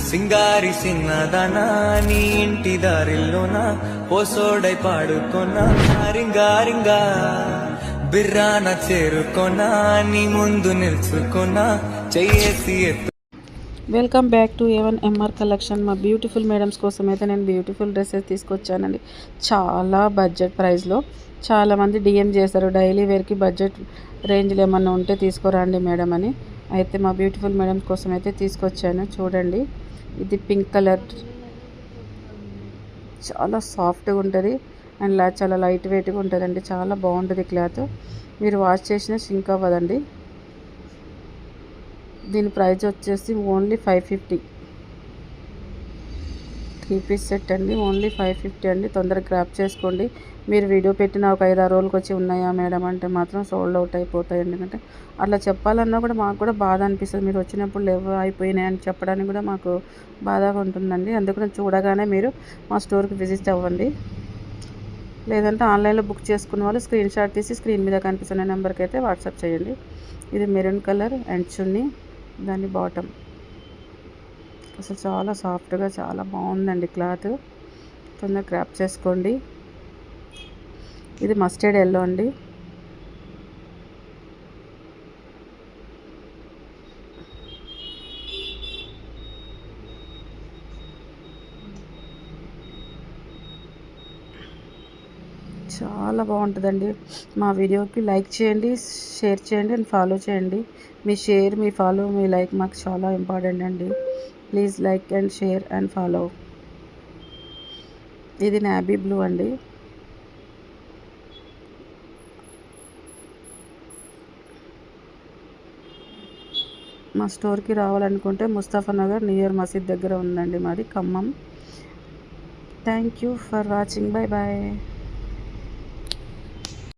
సింగారి సిన్నదనా నీ ఇంటి దారిల్లోన పోసోడై పాడుకొన్నా రింగారింగా బిర్రాన చేరుకొన్నా నీ ముందు నిల్చుకొన్నా చెయ్యేసి ఎత్తు. Welcome back to A1MR collection. మా బ్యూటిఫుల్ మేడమ్స్ కోసం అయితే నేను బ్యూటిఫుల్ డ్రెస్సెస్ తీసుకొచ్చానండి. చాలా బడ్జెట్ ప్రైస్లో. చాలామంది డిఎం చేశారు డైలీ వేర్కి బడ్జెట్ రేంజ్లో ఏమన్నా ఉంటే తీసుకురండి మేడం అని. అయితే మా బ్యూటిఫుల్ మేడమ్స్ కోసం అయితే తీసుకొచ్చాను. చూడండి, ఇది పింక్ కలర్, చాలా సాఫ్ట్గా ఉంటుంది అండ్ చాలా లైట్ వెయిట్గా ఉంటుందండి. చాలా బాగుంటుంది క్లాత్. మీరు వాష్ చేసినా షింక్ అవ్వదండి. దీని ప్రైస్ వచ్చేసి ఓన్లీ 550. 3 పీస్ సెట్ అండి, ఓన్లీ 550 అండి. తొందరగా గ్రాప్ చేసుకోండి. మీరు వీడియో పెట్టిన ఒక 5-6 రోజులకి వచ్చి ఉన్నాయా మేడం అంటే మాత్రం సోల్డ్ అవుట్ అయిపోతాయి. ఎందుకంటే అట్లా చెప్పాలన్నా కూడా మాకు కూడా బాధ అనిపిస్తుంది. మీరు వచ్చినప్పుడు లేవు అయిపోయినాయి అని చెప్పడానికి కూడా మాకు బాధగా ఉంటుందండి. అందుకని చూడగానే మీరు మా స్టోర్కి విజిట్ అవ్వండి. లేదంటే ఆన్లైన్లో బుక్ చేసుకున్న వాళ్ళు స్క్రీన్ షాట్ తీసి స్క్రీన్ మీద కనిపిస్తున్న నెంబర్కి అయితే వాట్సాప్ చేయండి. ఇది మెరూన్ కలర్ అండ్ చున్నీ, దాని బాటమ్. అసలు చాలా సాఫ్ట్గా చాలా బాగుందండి క్లాత్. తొందరగా గ్రాప్ చేసుకోండి. ఇది మస్టర్డ్ ఎల్లో అండి. చాలా బాగుంటుందండి. మా వీడియోకి లైక్ చేయండి, షేర్ చేయండి అండ్ ఫాలో చేయండి. మీ షేర్, మీ ఫాలో, మీ లైక్ మాకు చాలా ఇంపార్టెంట్ అండి. Please like and share and follow. ఇది నేవీ బ్లూ అండి. మా స్టోర్కి రావాలనుకుంటే ముస్తఫా నగర్ నియర్ మసీద్ దగ్గర ఉందండి మాది, Khammam. Thank you for watching. Bye bye.